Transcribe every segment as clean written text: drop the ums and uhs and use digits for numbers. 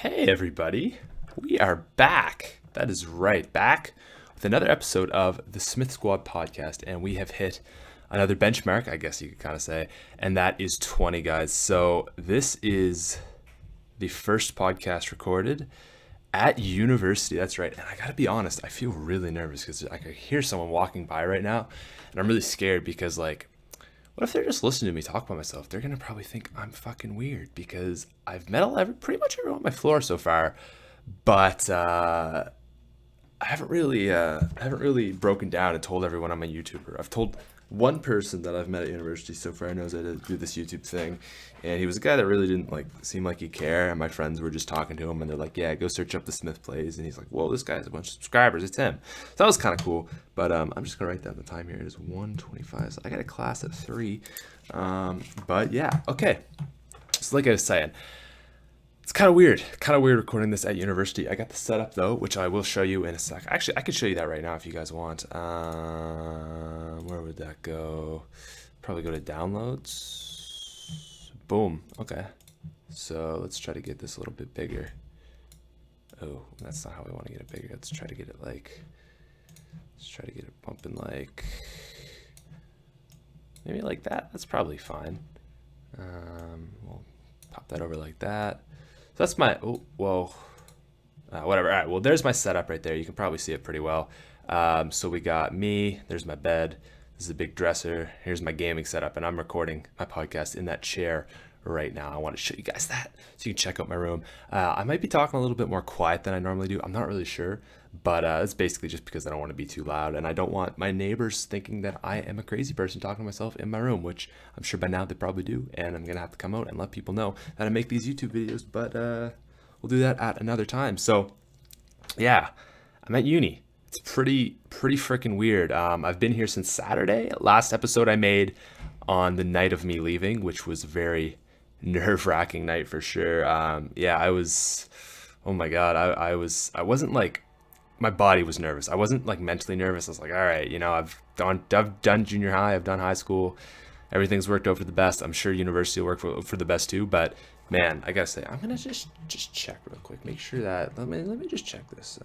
Hey everybody, we are back. That is right, back with another episode of the SmithSquad Podcast, and we have hit another benchmark, I guess you could kind of say, and that is 20, guys. So this is the first podcast recorded at university. That's right, and I gotta be honest, I feel really nervous because I could hear someone walking by right now, and I'm really scared because what if they're just listening to me talk by myself? They're gonna probably think I'm fucking weird because I've met pretty much everyone on my floor so far, but I haven't really broken down and told everyone I'm a YouTuber. I've told one person that I've met at university so far knows I do this YouTube thing, and he was a guy that really didn't seem like he cared. And my friends were just talking to him, and they're like, "Yeah, go search up TheSmithPlays," and he's like, "Whoa, this guy has a bunch of subscribers. It's him." So that was kind of cool. But I'm just gonna write down the time here. It is 1:25. So I got a class at 3. But yeah, okay. So like I was saying, it's kind of weird recording this at university. I got the setup though, which I will show you in a sec. Actually, I could show you that right now if you guys want. Where would that go? Probably go to downloads. Boom. Okay. So let's try to get this a little bit bigger. Oh, that's not how we want to get it bigger. Let's try to get it bumping maybe like that. That's probably fine. We'll pop that over like that. So that's my, whatever. All right, well, there's my setup right there. You can probably see it pretty well. So we got me, there's my bed. This is a big dresser. Here's my gaming setup, and I'm recording my podcast in that chair right now. I want to show you guys that so you can check out my room. I might be talking a little bit more quiet than I normally do. I'm not really sure, but it's basically just because I don't want to be too loud, and I don't want my neighbors thinking that I am a crazy person talking to myself in my room, which I'm sure by now they probably do, and I'm gonna have to come out and let people know that I make these YouTube videos, but we'll do that at another time. So yeah, I'm at uni. It's pretty freaking weird. I've been here since Saturday. Last episode I made on the night of me leaving, which was a very nerve-wracking night for sure. I was, oh my God, I wasn't my body was nervous. I wasn't mentally nervous. I was like, all right, I've done junior high, I've done high school. Everything's worked out for the best. I'm sure university will work for the best too, but man, I gotta say, I'm gonna just check real quick. Make sure that, let me just check this.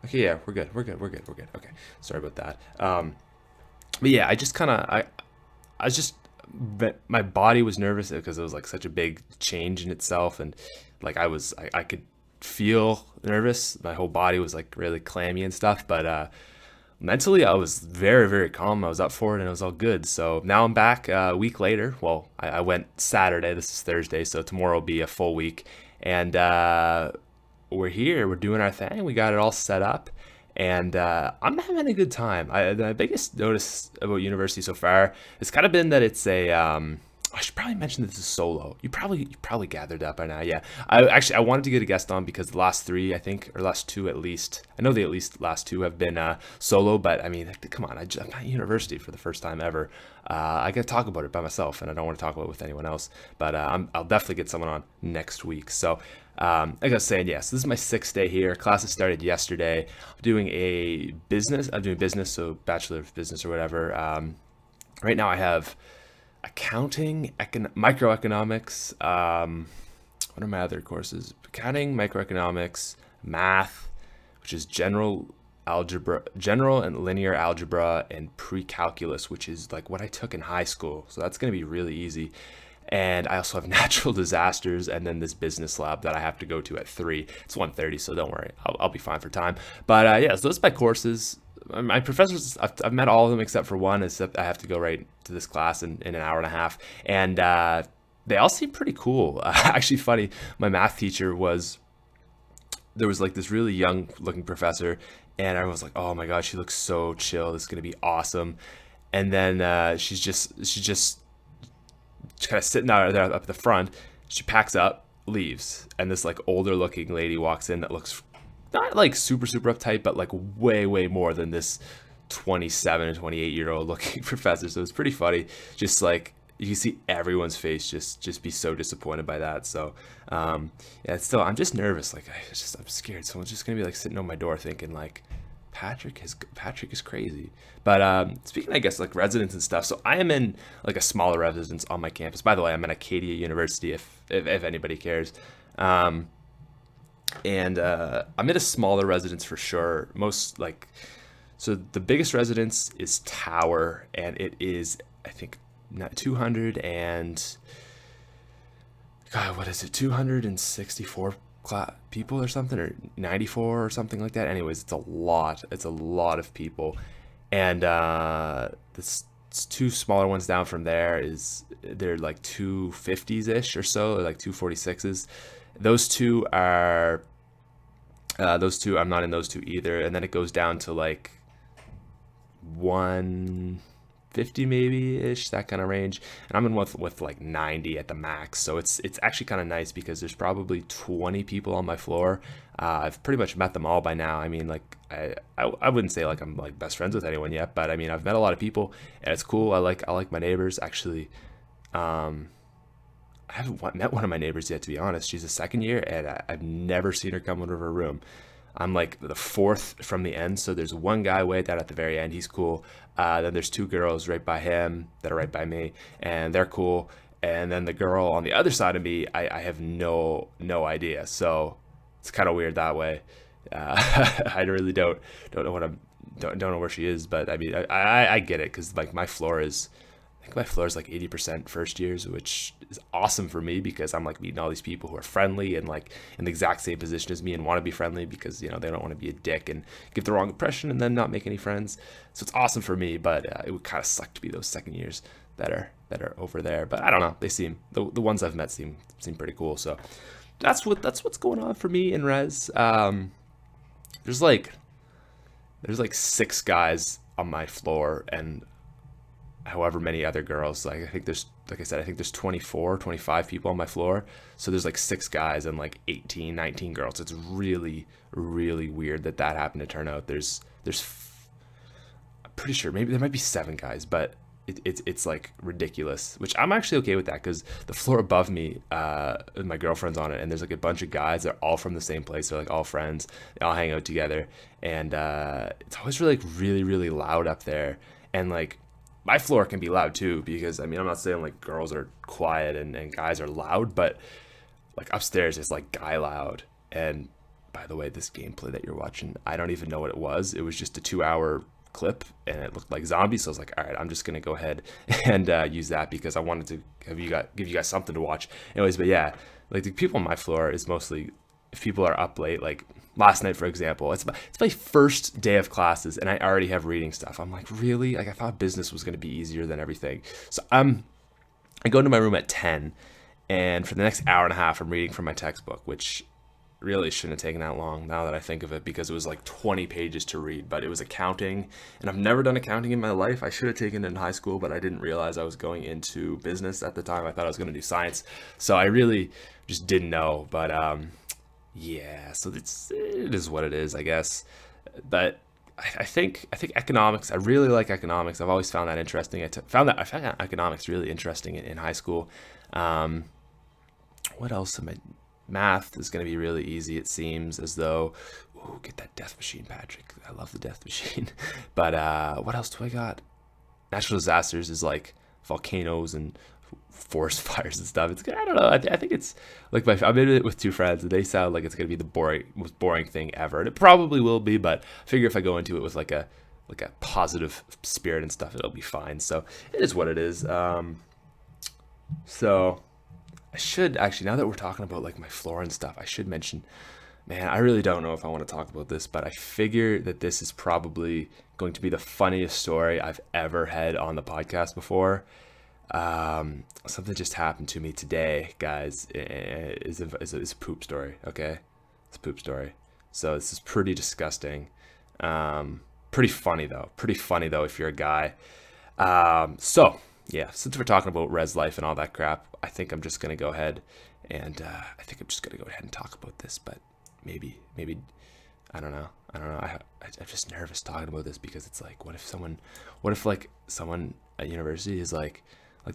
Okay, yeah, we're good. Okay, sorry about that. But yeah, but my body was nervous because it was such a big change in itself, and I could feel nervous. My whole body was really clammy and stuff, but mentally I was very, very calm. I was up for it and it was all good. So now I'm back a week later. Well, I went Saturday. This is Thursday, so tomorrow will be a full week, and we're here. We're doing our thing. We got it all set up, and I'm having a good time. The biggest notice about university so far has kind of been that it's a. I should probably mention this is solo. You probably gathered that by now. Yeah. I wanted to get a guest on because the last 3, I think, or last 2 at least. I know the at least last 2 have been solo, but I mean, come on. I'm at university for the first time ever. I got to talk about it by myself, and I don't want to talk about it with anyone else. But I'll definitely get someone on next week. So. Like I was saying, yes, this is my 6th day here. Classes started yesterday. I'm doing business, so Bachelor of Business or whatever. Right now I have accounting, microeconomics. What are my other courses? Accounting, microeconomics, math, which is general and linear algebra, and pre-calculus, which is what I took in high school. So that's going to be really easy. And I also have natural disasters, and then this business lab that I have to go to at 3. It's 1:30, so don't worry, I'll be fine for time. But yeah, so those are my courses. My professors, I've met all of them except for one, except I have to go right to this class in an hour and a half. And they all seem pretty cool. Actually, funny, my math teacher there was this really young looking professor, and everyone was like, oh my God, she looks so chill. This is going to be awesome. And then she's just kind of sitting out there up at the front. She packs up, leaves, and this older looking lady walks in that looks not super uptight, but way more than this 27 and 28-year-old looking professor. So it's pretty funny. Just you can see everyone's face just be so disappointed by that. So yeah, still I'm just nervous. I'm scared someone's just gonna be sitting on my door thinking Patrick is crazy. But speaking, I guess, like residence and stuff. So I am in like a smaller residence on my campus. By the way, I'm at Acadia University. If anybody cares. And I'm in a smaller residence for sure. So the biggest residence is Tower, and it is, I think, not 200 and God, what is it? 264 people or something, or 94 or something like that. Anyways, it's a lot. It's a lot of people, and this two smaller ones down from there they're like 250s ish or so, or like 246s. Those two are I'm not in those two either, and then it goes down to like 150 maybe ish, that kind of range, and I'm in with like 90 at the max. So it's actually kind of nice because there's probably 20 people on my floor. I've pretty much met them all by now. I mean, like I wouldn't say like I'm like best friends with anyone yet, but I mean, I've met a lot of people, and it's cool. I like my neighbors actually. I haven't met one of my neighbors yet, to be honest. She's a second year, and I've never seen her come out of her room. I'm like the fourth from the end, so there's one guy way down at the very end. He's cool. Then there's two girls right by him that are right by me, and they're cool. And then the girl on the other side of me, I have no idea. So it's kind of weird that way. I really don't know where she is, but I mean, I get it, because like my floor is like 80% first years, which is awesome for me because I'm like meeting all these people who are friendly and like in the exact same position as me and want to be friendly, because they don't want to be a dick and give the wrong impression and then not make any friends. So it's awesome for me, but it would kind of suck to be those second years that are over there. But I don't know, they seem, the ones I've met seem pretty cool. So that's what's going on for me in res. There's like 6 guys on my floor and however many other girls. Like I think there's, like I said, I think there's 24 25 people on my floor, so there's like 6 guys and like 18 19 girls. It's really weird that happened to turn out. I'm pretty sure maybe there might be 7 guys, but it's like ridiculous, which I'm actually okay with that, because the floor above me, my girlfriend's on it, and there's like a bunch of guys. They're all from the same place. They're like all friends. They all hang out together, and it's always really loud up there. And like my floor can be loud too, because I mean, I'm not saying like girls are quiet and guys are loud, but like upstairs it's like guy loud. And by the way, this gameplay that you're watching, I don't even know what it was. It was just a 2-hour clip and it looked like zombies. So I was like, all right, I'm just gonna go ahead and use that, because I wanted to give you guys something to watch. Anyways, but yeah, like the people on my floor is mostly, if people are up late, like last night, for example, it's my first day of classes and I already have reading stuff. I'm like, really? Like I thought business was going to be easier than everything. So I go into my room at 10, and for the next hour and a half, I'm reading from my textbook, which really shouldn't have taken that long now that I think of it, because it was like 20 pages to read, but it was accounting, and I've never done accounting in my life. I should have taken it in high school, but I didn't realize I was going into business at the time. I thought I was going to do science, so I really just didn't know. But yeah, so it is what it is, I guess. But I think economics, I really like economics. I've always found that interesting. I found economics really interesting in high school. What else am I? Math is going to be really easy, it seems as though. Ooh, get that death machine, Patrick. I love the death machine. But what else do I got? Natural disasters is like volcanoes and forest fires and stuff. It's, I don't know. I think it's like I'm in it with 2 friends, and they sound like it's gonna be the most boring thing ever, and it probably will be. But I figure if I go into it with like a positive spirit and stuff, it'll be fine. So it is what it is. So I should actually, now that we're talking about like my floor and stuff, I should mention, man, I really don't know if I want to talk about this, but I figure that this is probably going to be the funniest story I've ever had on the podcast before. Something just happened to me today, guys. Is a poop story. Okay, it's a poop story. So this is pretty disgusting. Pretty funny though if you're a guy. So yeah, since we're talking about res life and all that crap, I think I'm just gonna go ahead and talk about this. But maybe I don't know. I'm just nervous talking about this, because it's like, what if someone at university is like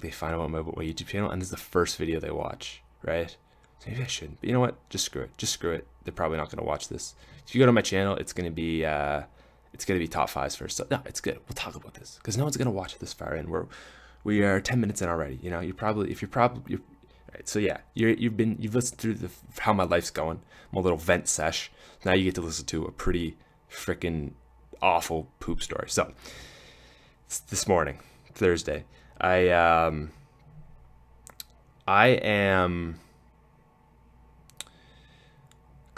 they find out about my YouTube channel and this is the first video they watch, right? So maybe I shouldn't. But you know what? Just screw it. They're probably not going to watch this. If you go to my channel, it's going to be it's gonna be top fives first. So no, it's good. We'll talk about this because no one's gonna watch it this far, and we are 10 minutes in already. You know, right, so yeah, you've listened through how my life's going, my little vent sesh. Now you get to listen to a pretty freaking awful poop story. So it's this morning, Thursday, I am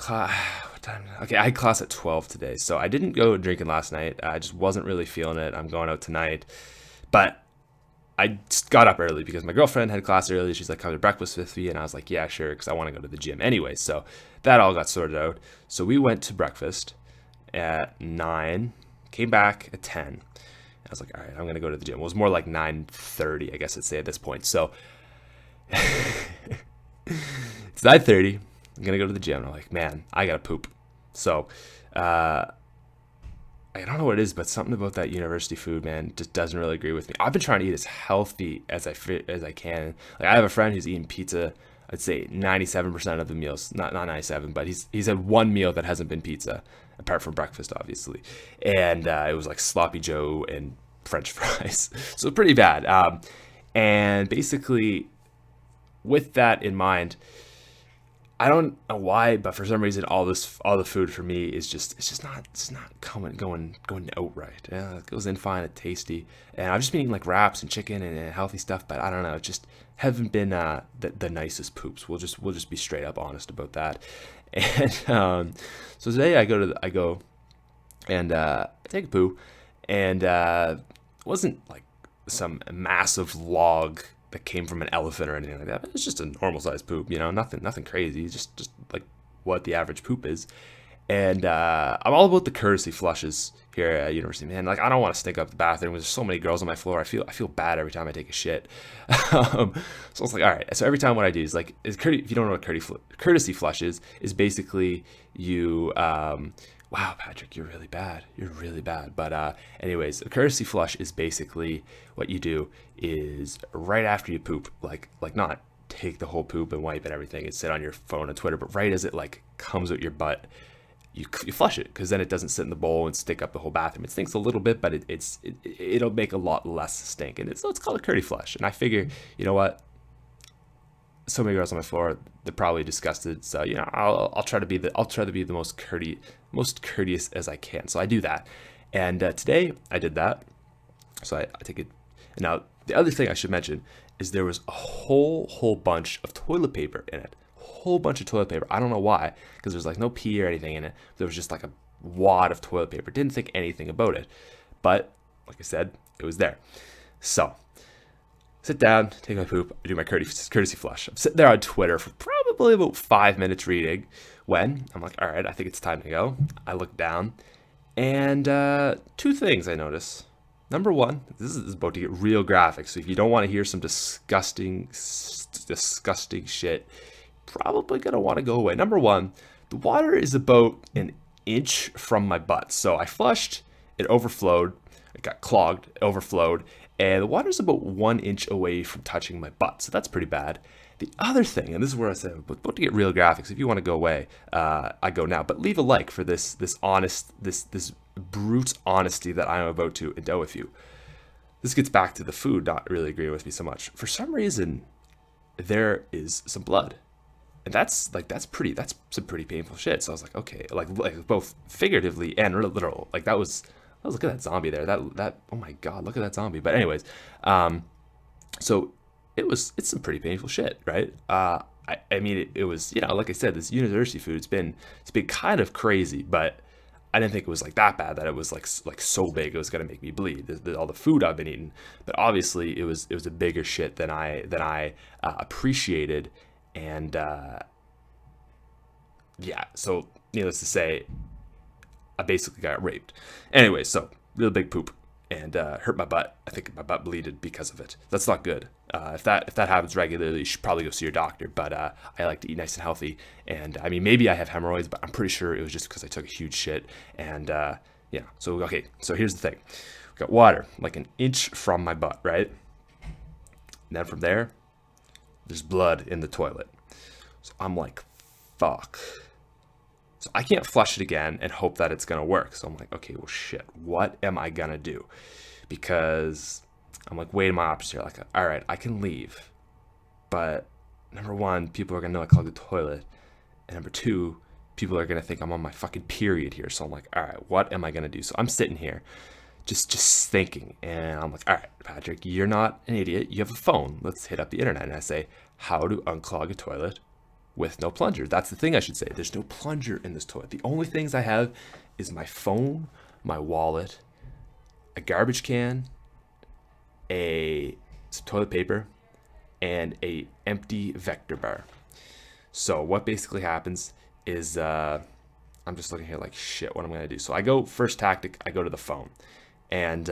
what time? Okay, I had class at 12 today, so I didn't go drinking last night. I just wasn't really feeling it. I'm going out tonight, but I just got up early because my girlfriend had class early. She's like, come to breakfast with me. And I was like, yeah, sure, because I want to go to the gym anyway. So that all got sorted out. So we went to breakfast at 9, came back at 10. I was like, all right, I'm going to go to the gym. It was more like 9:30, I guess I'd say at this point. So it's 9:30. I'm going to go to the gym. And I'm like, man, I got to poop. So I don't know what it is, but something about that university food, man, just doesn't really agree with me. I've been trying to eat as healthy as I can. Like I have a friend who's eating pizza, I'd say 97% of the meals, not 97, but he's had one meal that hasn't been pizza, apart from breakfast, obviously. And it was like sloppy Joe and French fries. So pretty bad. And basically, with that in mind, I don't know why, but for some reason, all the food for me is it's not going out right. Yeah, it goes in fine, it's tasty, and I've just been eating like wraps and chicken and healthy stuff, but I don't know, it just haven't been the nicest poops. We'll just be straight up honest about that. And so today I go and I take a poo, and it wasn't like some massive log that came from an elephant or anything like that. It's just a normal sized poop, you know, nothing crazy, just like what the average poop is. And I'm all about the courtesy flushes here at university, man. Like I don't want to stink up the bathroom. There's so many girls on my floor. I feel bad every time I take a shit. So it's like, all right. So every time what I do is like, if you don't know what courtesy flush is basically you. Wow, Patrick, you're really bad. You're really bad. But anyways, a courtesy flush is basically what you do is right after you poop, like not take the whole poop and wipe and everything and sit on your phone and Twitter, but right as it like comes out your butt, you flush it, because then it doesn't sit in the bowl and stink up the whole bathroom. It stinks a little bit, but it'll make a lot less stink, and it's called a courtesy flush. And I figure, you know what? So many girls on my floor, they're probably disgusted. So you know, I'll try to be the most courteous as I can. So I do that, and today I did that. So I take it. Now the other thing I should mention is there was a whole bunch of toilet paper in it. Whole bunch of toilet paper. I don't know why, because there's like no pee or anything in it. There was just like a wad of toilet paper. Didn't think anything about it, but like I said, it was there. So sit down, take my poop, I do my courtesy flush. I'm sitting there on Twitter for probably about 5 minutes reading when I'm like, all right, I think it's time to go. I look down, and two things I notice. Number one, this is about to get real graphic, so if you don't want to hear some disgusting shit, probably gonna want to go away. Number one, the water is about an inch from my butt. So I flushed, it overflowed, it got clogged, it overflowed, and the water's about 1 inch away from touching my butt. So that's pretty bad. The other thing, and this is where I said, about to get real graphics. If you want to go away, I go now. But leave a like for this brute honesty that I'm about to endow with you. This gets back to the food not really agreeing with me so much. For some reason, there is some blood. And that's some pretty painful shit. So I was like, okay, like both figuratively and literal. Like that was look at that zombie there. That oh my god, look at that zombie. But anyways, so it's some pretty painful shit, right? I mean, it was, you know, like I said, this university food, it's been kind of crazy, but I didn't think it was like that bad, that it was like so big it was gonna make me bleed. All the food I've been eating, but obviously it was a bigger shit than I appreciated. And yeah, so needless to say, I basically got raped. Anyway, so real big poop, and hurt my butt. I think my butt bleeded because of it. That's not good. If that happens regularly, you should probably go see your doctor. But I like to eat nice and healthy, and I mean, maybe I have hemorrhoids, but I'm pretty sure it was just because I took a huge shit. And yeah, so okay, so here's the thing: we got water like an inch from my butt, right? And then from there, there's blood in the toilet. So I'm like, fuck. So I can't flush it again and hope that it's going to work. So I'm like, okay, well, shit, what am I going to do? Because I'm like weighing my options here. Like, all right, I can leave. But number one, people are going to know I clogged the toilet. And number two, people are going to think I'm on my fucking period here. So I'm like, all right, what am I going to do? So I'm sitting here just thinking. And I'm like, all right, Patrick, you're not an idiot. You have a phone. Let's hit up the internet. And I say, how to unclog a toilet with no plunger. That's the thing I should say. There's no plunger in this toilet. The only things I have is my phone, my wallet, a garbage can, some toilet paper, and a empty Vector bar. So what basically happens is I'm just looking here like, shit, what am I going to do? So I go, first tactic, I go to the phone. And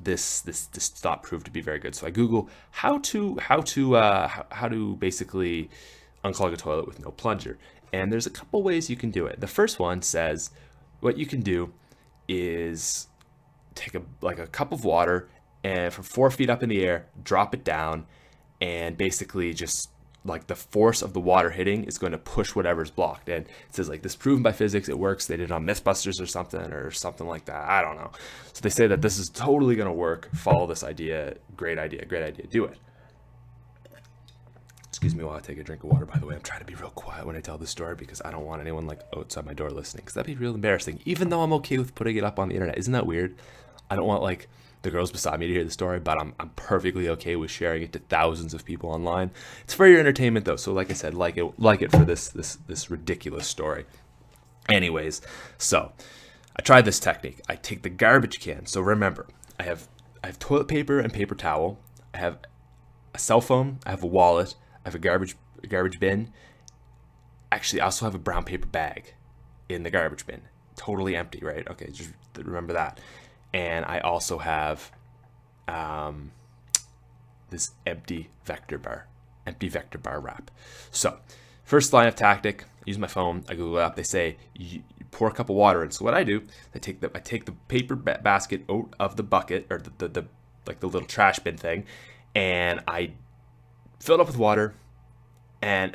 this thought proved to be very good. So I Google how to basically unclog a toilet with no plunger. And there's a couple ways you can do it. The first one says what you can do is take a cup of water and from 4 feet up in the air, drop it down, and basically just like the force of the water hitting is going to push whatever's blocked. And it says like this proven by physics, it works. They did it on Mythbusters or something like that. I don't know. So they say that this is totally going to work. Follow this idea. Great idea. Do it. Excuse me while I take a drink of water, by the way. I'm trying to be real quiet when I tell this story because I don't want anyone like outside my door listening, because that'd be real embarrassing, even though I'm okay with putting it up on the internet. Isn't that weird? I don't want like the girls beside me to hear the story, but I'm perfectly okay with sharing it to thousands of people online. It's for your entertainment though, so like I said, like it for this ridiculous story. Anyways, so I tried this technique. I take the garbage can. So remember, I have toilet paper and paper towel. I have a cell phone. I have a wallet. I have a garbage bin. Actually, I also have a brown paper bag in the garbage bin. Totally empty, right? Okay, just remember that. And I also have this empty Vector bar wrap. So first line of tactic, use my phone. I Google it up. They say you pour a cup of water in. So what I do, I take the paper basket out of the bucket, or the like the little trash bin thing, and I fill it up with water. And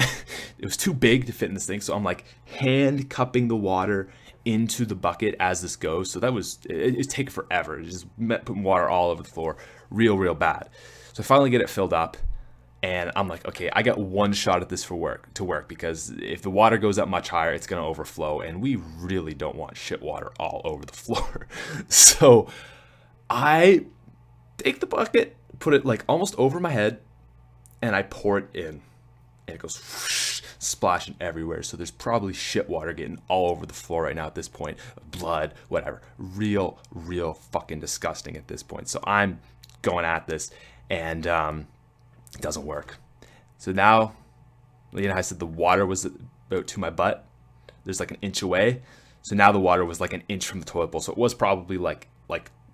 it was too big to fit in this thing, so I'm like hand cupping the water into the bucket as this goes. So that was it take forever. It just putting water all over the floor, real bad. So I finally get it filled up, and I'm like, okay, I got one shot at this to work, because if the water goes up much higher, it's gonna overflow, and we really don't want shit water all over the floor. So I take the bucket, put it like almost over my head, and I pour it in. And it goes whoosh, splashing everywhere. So there's probably shit water getting all over the floor right now at this point. Blood, whatever. Real fucking disgusting at this point. So I'm going at this, and it doesn't work. So now, I said the water was about to my butt. There's like an inch away. So now the water was like an inch from the toilet bowl. So it was probably like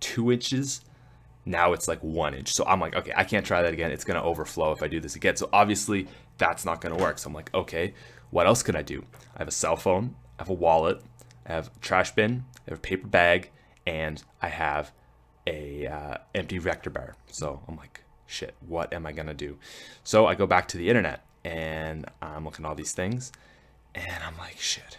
2 inches. Now it's like 1 inch. So I'm like, okay, I can't try that again. It's going to overflow if I do this again. So obviously that's not going to work. So I'm like, okay, what else can I do? I have a cell phone. I have a wallet. I have a trash bin. I have a paper bag. And I have a empty Vector bar. So I'm like, shit, what am I going to do? So I go back to the internet and I'm looking at all these things. And I'm like, shit.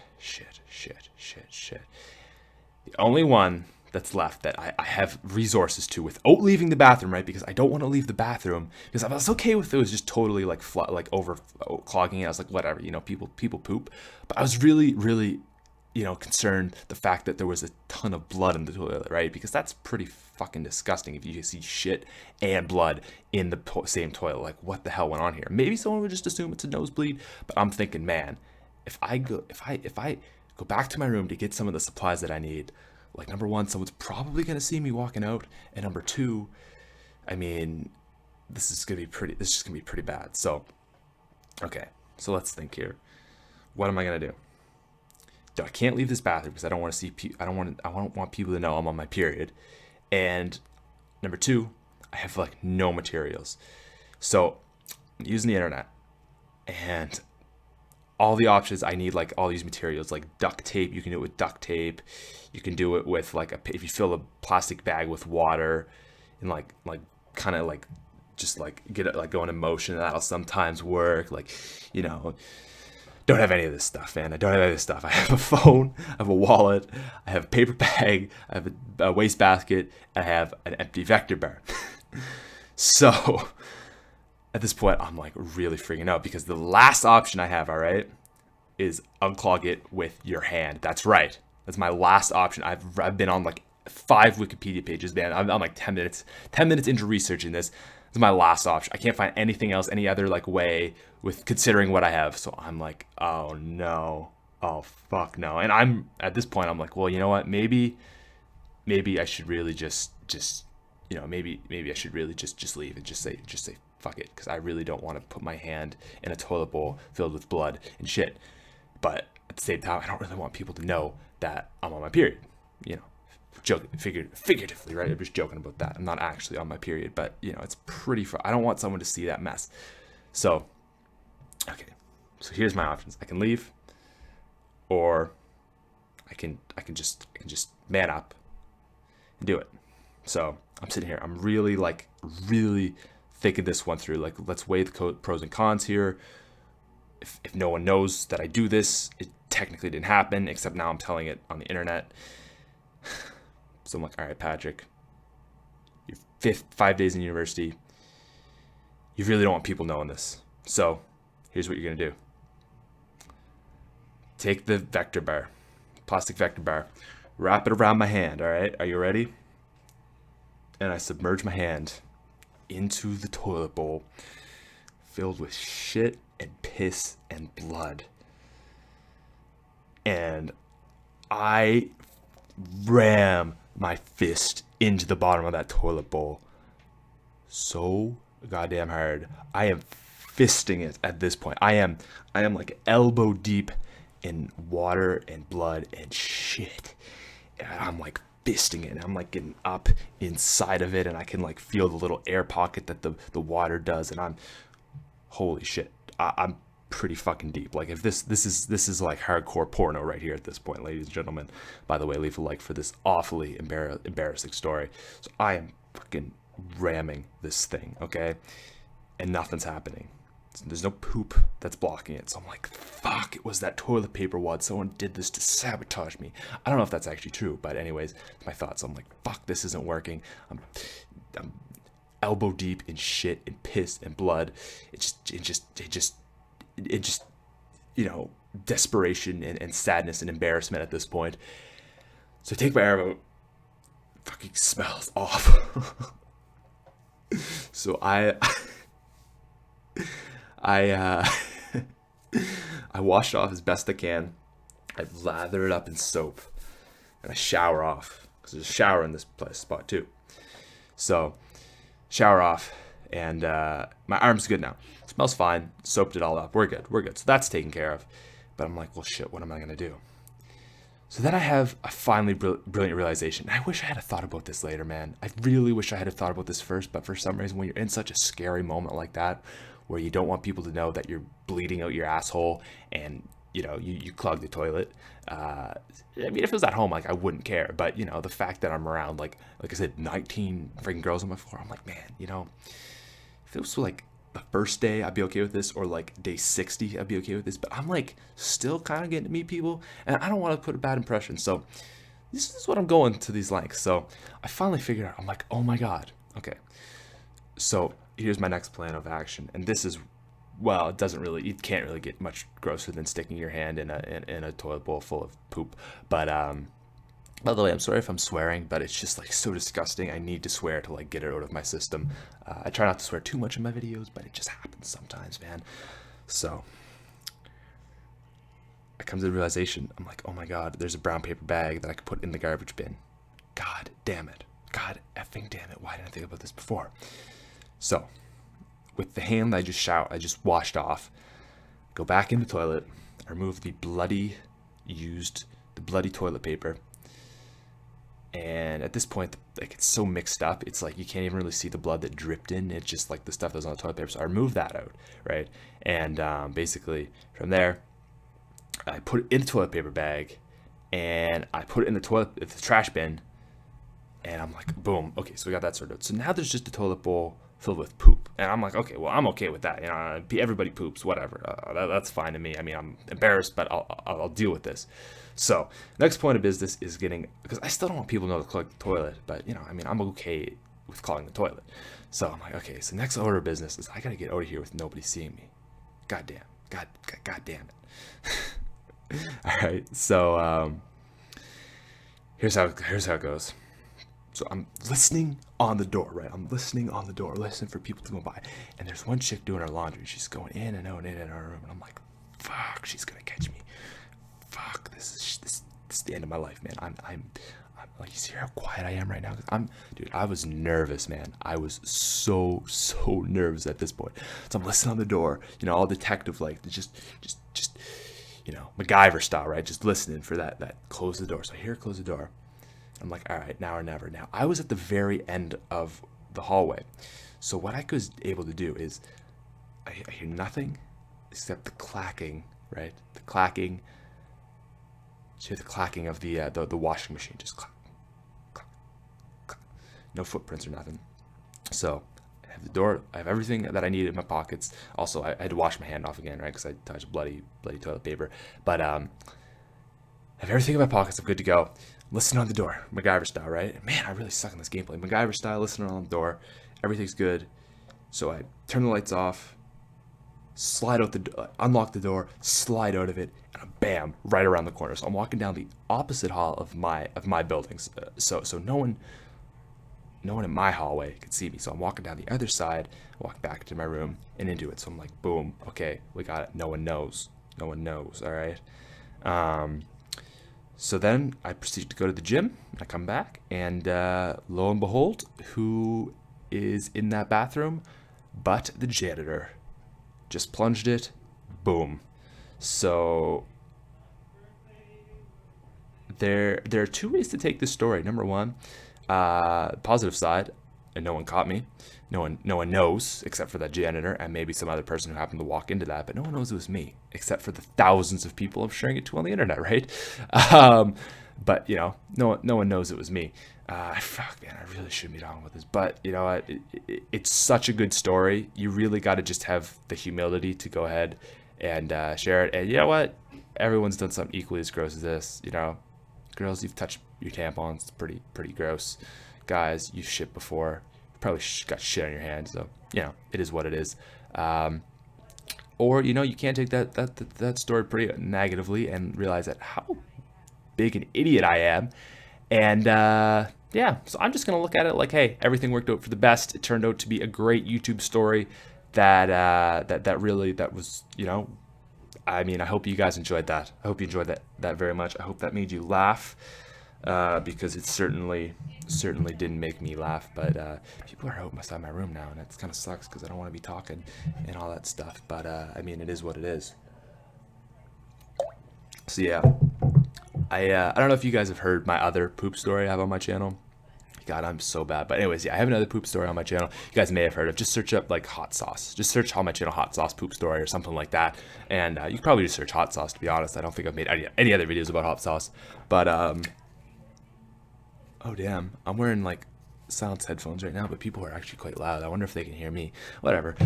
The only one that's left that I have resources to without leaving the bathroom, right? Because I don't want to leave the bathroom, because I was okay with it was just totally like over clogging it. I was like, whatever, people poop. But I was really concerned the fact that there was a ton of blood in the toilet, right? Because that's pretty fucking disgusting if you see shit and blood in the same toilet. Like, what the hell went on here? Maybe someone would just assume it's a nosebleed, but I'm thinking, man, if I go back to my room to get some of the supplies that I need, like, number one, someone's probably going to see me walking out. And number two, I mean, this is just going to be pretty bad. So, okay. So let's think here. What am I going to do? I can't leave this bathroom because I don't want to see I don't want people to know I'm on my period. And number two, I have like no materials. So I'm using the internet, and all the options I need, like all these materials, like duct tape. You can do it with duct tape. You can do it with like if you fill a plastic bag with water and like kind of like just like get it like going in motion. That'll sometimes work. Like, Don't have any of this stuff, man. I don't have any of this stuff. I have a phone, I have a wallet, I have a paper bag, I have a wastebasket, I have an empty vector bar. So at this point, I'm like really freaking out because the last option I have, all right, is unclog it with your hand. That's right. That's my last option. I've been on like 5 Wikipedia pages, man. I'm like 10 minutes into researching this. This is my last option. I can't find anything else, any other like way with considering what I have. So I'm like, oh no, oh fuck no. And I'm at this point, I'm like, well, you know what? Maybe I should really just maybe I should really just leave and just say fuck it, because I really don't want to put my hand in a toilet bowl filled with blood and shit. But at the same time, I don't really want people to know that I'm on my period. Figuratively, right? I'm just joking about that. I'm not actually on my period, but it's pretty. I don't want someone to see that mess. So, okay. So here's my options. I can leave, or I can just man up and do it. So I'm sitting here. I'm really thinking this one through. Like, let's weigh the pros and cons here. If no one knows that I do this, it technically didn't happen, except now I'm telling it on the internet. So I'm like, all right, Patrick, you're 5 days in university. You really don't want people knowing this. So here's what you're going to do. Take the vector bar, plastic vector bar, wrap it around my hand, all right? Are you ready? And I submerge my hand into the toilet bowl filled with shit and piss and blood. And I ram my fist into the bottom of that toilet bowl so goddamn hard. I am fisting it at this point. I am like elbow deep in water and blood and shit. And I'm like fisting it. And I'm like getting up inside of it, and I can like feel the little air pocket that the water does. And I'm, holy shit, I'm pretty fucking deep. Like, if this is like hardcore porno right here at this point, ladies and gentlemen. By the way, leave a like for this awfully embarrassing story. So I am fucking ramming this thing, okay, and nothing's happening. There's no poop that's blocking it. So I'm like, fuck, it was that toilet paper wad. Someone did this to sabotage me. I don't know if that's actually true, but anyways, my thoughts. I'm like, fuck, this isn't working. I'm elbow deep in shit and piss and blood. It just desperation and sadness and embarrassment at this point. So I take my arm out. Fucking smells awful. So I wash it off as best I can. I lather it up in soap, and I shower off, because there's a shower in this spot too. So shower off, and my arm's good now. It smells fine. Soaped it all up. We're good. So that's taken care of. But I'm like, well, shit, what am I going to do? So then I have a finally brilliant realization. I wish I had thought about this later, man. I really wish I had thought about this first, but for some reason, when you're in such a scary moment like that, where you don't want people to know that you're bleeding out your asshole and you clog the toilet. I mean, if it was at home, like, I wouldn't care. But the fact that I'm around, like I said, 19 freaking girls on my floor, I'm like, man, if it was like the first day, I'd be okay with this, or like day 60, I'd be okay with this. But I'm like still kind of getting to meet people, and I don't want to put a bad impression. So this is what I'm going to these lengths. So I finally figured out. I'm like, oh my god, okay. So here's my next plan of action, and this is, well, you can't really get much grosser than sticking your hand in a toilet bowl full of poop. But by the way, I'm sorry if I'm swearing, but it's just like so disgusting. I need to swear to like get it out of my system. I try not to swear too much in my videos, but it just happens sometimes, man. So I come to the realization, I'm like, oh my god, there's a brown paper bag that I could put in the garbage bin. God damn it. God effing damn it. Why didn't I think about this before? So with the hand I just washed off, go back in the toilet, I remove the bloody toilet paper. And at this point, like, it's so mixed up, it's like you can't even really see the blood that dripped in. It's just like the stuff that was on the toilet paper. So I removed that out, right? And basically from there, I put it in the toilet paper bag, and I put it in the trash bin, and I'm like, boom, okay, so we got that sorted out. So now there's just a toilet bowl filled with poop. And I'm like, okay, well, I'm okay with that. Everybody poops, whatever. That's fine to me. I mean, I'm embarrassed, but I'll deal with this. So next point of business is because I still don't want people to know to clog the toilet, but I'm okay with clogging the toilet. So I'm like, okay, so next order of business is I got to get out of here with nobody seeing me. God damn it. All right. So here's how it goes. So I'm listening on the door, right? I'm listening on the door, listening for people to go by. And there's one chick doing her laundry. She's going in and out and in her room. And I'm like, fuck, she's going to catch me. Fuck, this is the end of my life, man. I'm like, you see how quiet I am right now? Dude, I was nervous, man. I was so nervous at this point. So I'm listening on the door, all detective, like, just MacGyver style, right? Just listening for that close the door. So I hear her close the door. I'm like, all right, now or never. Now, I was at the very end of the hallway. So what I was able to do is I hear nothing except the clacking, right? The clacking. You hear the clacking of the washing machine. Just clack, clack, clack. No footprints or nothing. So I have the door. I have everything that I need in my pockets. Also, I had to wash my hand off again, right? Because I touched bloody toilet paper. But I have everything in my pockets. I'm good to go. Listening on the door, MacGyver style, right? Man, I really suck in this gameplay. MacGyver style, listening on the door. Everything's good. So I turn the lights off, slide out unlock the door, slide out of it, and bam, right around the corner. So I'm walking down the opposite hall of my buildings. So no one in my hallway could see me. So I'm walking down the other side, walk back to my room and into it. So I'm like, boom, okay, we got it. No one knows. All right. So then I proceed to go to the gym. I come back, and lo and behold, who is in that bathroom but the janitor? Just plunged it. Boom. So there are two ways to take this story. Number one, positive side, and no one caught me. No one knows except for that janitor and maybe some other person who happened to walk into that, but no one knows it was me except for the thousands of people I'm sharing it to on the internet, right? But no one knows it was me. Fuck, man, I really shouldn't be talking about this, but it's such a good story. You really got to just have the humility to go ahead and share it. And you know what? Everyone's done something equally as gross as this. Girls, you've touched your tampons. It's pretty gross. Guys, you've shit before. Probably got shit on your hands, so it is what it is. Or you can't take that story pretty negatively and realize that how big an idiot I am, and so I'm just gonna look at it like, hey, everything worked out for the best. It turned out to be a great YouTube story that was I hope you guys enjoyed that. I hope you enjoyed that very much. I hope that made you laugh. Because it certainly didn't make me laugh, but people are out outside my room now, and it kind of sucks because I don't want to be talking and all that stuff, but it is what it is. So yeah, I don't know if you guys have heard my other poop story I have on my channel. God, I'm so bad. But anyways, I have another poop story on my channel you guys may have heard of. Just search up like hot sauce. Just search on my channel hot sauce poop story or something like that, and you can probably just search hot sauce, to be honest. I don't think I've made any other videos about hot sauce, but oh damn, I'm wearing like silence headphones right now, but people are actually quite loud. I wonder if they can hear me. Whatever.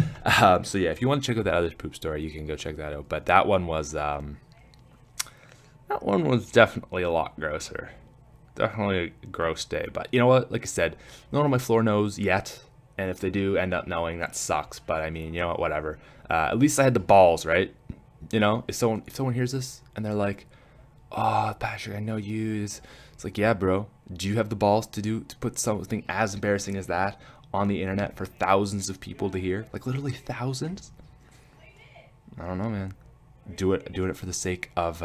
So yeah, if you want to check out that other poop story, you can go check that out. But that one was definitely a lot grosser. Definitely a gross day. But you know what? Like I said, no one on my floor knows yet, and if they do end up knowing, that sucks. But I mean, whatever. At least I had the balls, right? If someone hears this and they're like, "Oh, Patrick, I know you." It's like, yeah, bro. Do you have the balls to put something as embarrassing as that on the internet for thousands of people to hear? Like literally thousands? I don't know, man. Do it for the sake of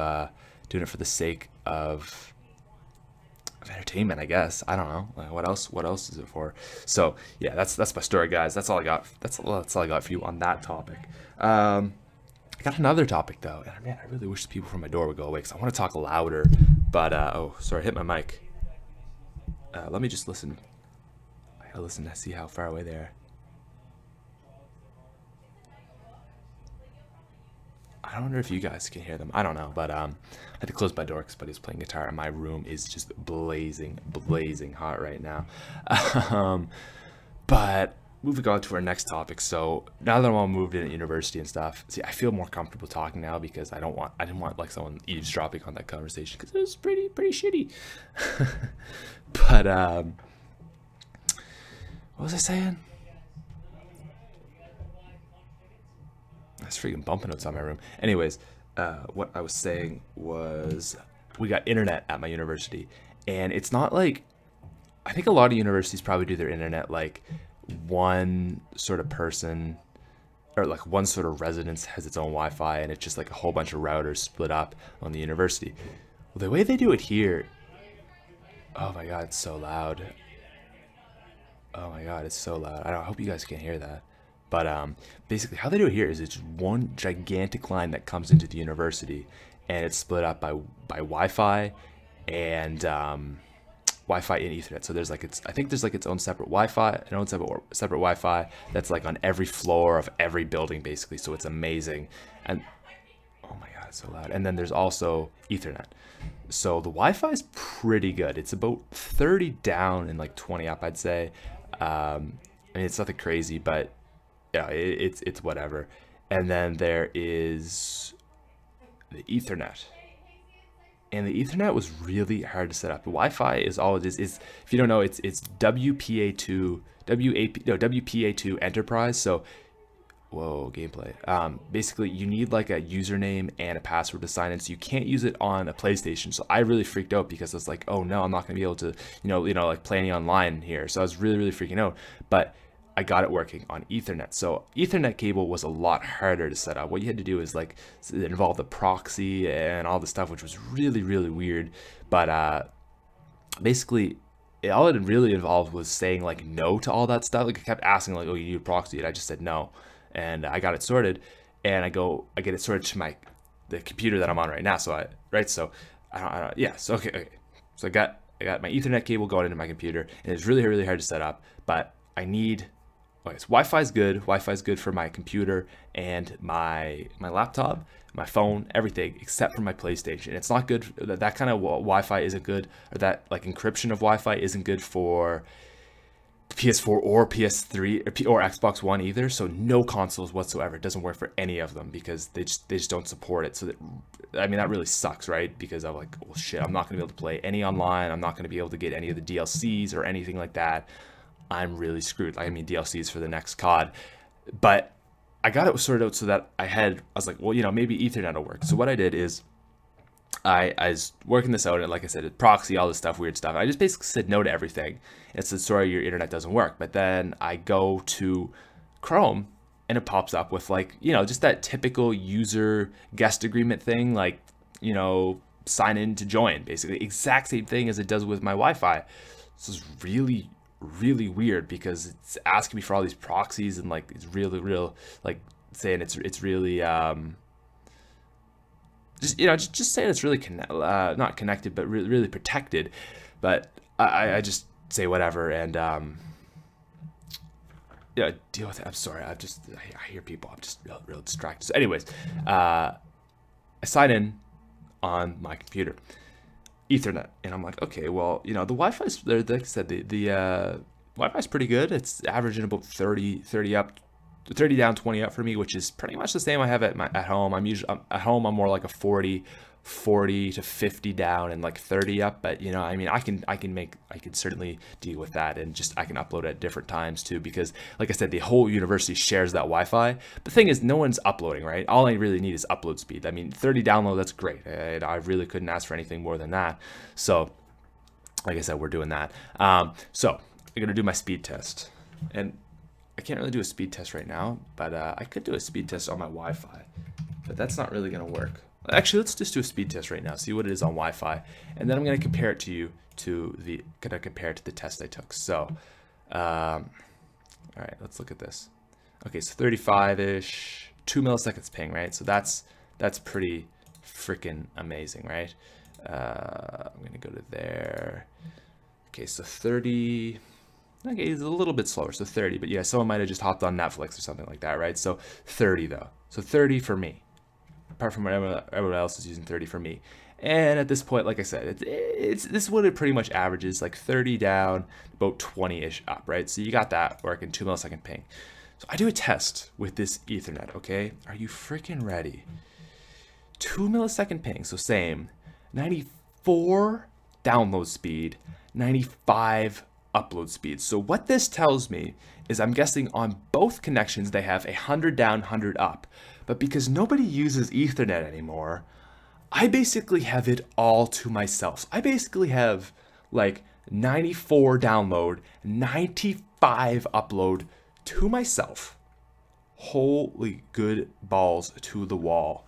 entertainment, I guess. I don't know. Like, what else is it for? So yeah, that's my story, guys. That's all I got. That's all I got for you on that topic. I got another topic though, and man, I really wish the people from my door would go away because I want to talk louder. But oh, sorry, I hit my mic. Let me just listen. I gotta listen to see how far away they are. I wonder if you guys can hear them. I don't know, but I had to close my door because buddy's playing guitar, and my room is just blazing hot right now. But moving on to our next topic. So now that I'm all moved in at university and stuff, see, I feel more comfortable talking now because I didn't want like someone eavesdropping on that conversation because it was pretty shitty. But what was I saying? That's freaking bumping outside my room. Anyways, what I was saying was we got internet at my university, and it's not like, I think a lot of universities probably do their internet like one sort of person, or like one sort of residence has its own Wi-Fi, and it's just like a whole bunch of routers split up on the university. Well, the way they do it here, oh my god, it's so loud. Oh my god, it's so loud. I hope you guys can hear that. But basically, how they do it here is it's one gigantic line that comes into the university, and it's split up by Wi-Fi and Wi-Fi and Ethernet. So there's like I think there's like its own separate Wi-Fi, an own separate Wi-Fi that's like on every floor of every building, basically. So it's amazing. And oh my god, it's so loud. And then there's also Ethernet. So the Wi-Fi is pretty good. It's about 30 down and like 20 up, I'd say. I mean, it's nothing crazy, but yeah, it's whatever. And then there is the Ethernet. And the Ethernet was really hard to set up. The Wi-Fi is all it is. If you don't know, it's WPA2 Enterprise. So, whoa, gameplay. Basically, you need like a username and a password to sign in. So you can't use it on a PlayStation. So I really freaked out because I was like, oh no, I'm not gonna be able to, like play any online here. So I was really freaking out. But I got it working on Ethernet. So Ethernet cable was a lot harder to set up. What you had to do is like it involved the proxy and all the stuff, which was really weird. But basically, all it really involved was saying like no to all that stuff. Like I kept asking like, oh, you need a proxy, and I just said no, and I got it sorted, and I get it sorted to the computer that I'm on right now. So okay. So I got my Ethernet cable going into my computer, and it's really hard to set up, but I need. Okay, so Wi-Fi's good. Wi-Fi's good for my computer and my laptop, my phone, everything except for my PlayStation. It's not good. That kind of Wi-Fi isn't good, or that like encryption of Wi-Fi isn't good for PS4 or PS3 or Xbox One either. So no consoles whatsoever. It doesn't work for any of them because they just don't support it. So that really sucks, right? Because I'm like, well, shit, I'm not gonna be able to play any online. I'm not gonna be able to get any of the DLCs or anything like that. I'm really screwed. I mean, DLCs for the next COD. But I got it sorted out so that I was like, well, maybe Ethernet will work. So what I did is I was working this out, and like I said, proxy, all this stuff, weird stuff. I just basically said no to everything. It said, sorry, your internet doesn't work. But then I go to Chrome, and it pops up with like, just that typical user guest agreement thing, like, sign in to join, basically. Exact same thing as it does with my Wi-Fi. This is really weird because it's asking me for all these proxies, and like it's real like saying it's really just saying it's really not connected, but really protected. But I just say whatever, and deal with it. I'm sorry, I hear people, I'm just real distracted. So anyways, I sign in on my computer, Ethernet, and I'm like, okay, well, the Wi-Fi's there. Like I said, the Wi-Fi's pretty good. It's averaging about 30 up, 30 down, 20 up for me, which is pretty much the same I have at home. At home I'm more like a 40 to 50 down and like 30 up, but I mean, I can certainly deal with that, and just I can upload at different times too, because like I said, the whole university shares that Wi-Fi. The thing is, no one's uploading, right? All I really need is upload speed. I mean, 30 download, that's great. I really couldn't ask for anything more than that. So like I said, we're doing that. So I'm gonna do my speed test, and I can't really do a speed test right now, but I could do a speed test on my Wi-Fi, but that's not really gonna work. Actually, let's just do a speed test right now, see what it is on Wi-Fi, and then I'm going to compare it to the test I took. So, all right, let's look at this. Okay, so 35-ish, 2 milliseconds ping, right? So that's pretty freaking amazing, right? I'm going to go to there. Okay, so 30. Okay, it's a little bit slower, so 30. But yeah, someone might have just hopped on Netflix or something like that, right? So 30 though. So 30 for me. Apart from everyone else is using 30 for me. And at this point, like I said, this is what it pretty much averages, like 30 down, about 20-ish up, right? So you got that working, 2 millisecond ping. So I do a test with this Ethernet, okay? Are you freaking ready? 2 millisecond ping, so same. 94 download speed, 95 upload speed. So what this tells me is I'm guessing on both connections they have 100 down, 100 up. But because nobody uses Ethernet anymore, I basically have it all to myself. I basically have like 94 download, 95 upload to myself. Holy good balls to the wall.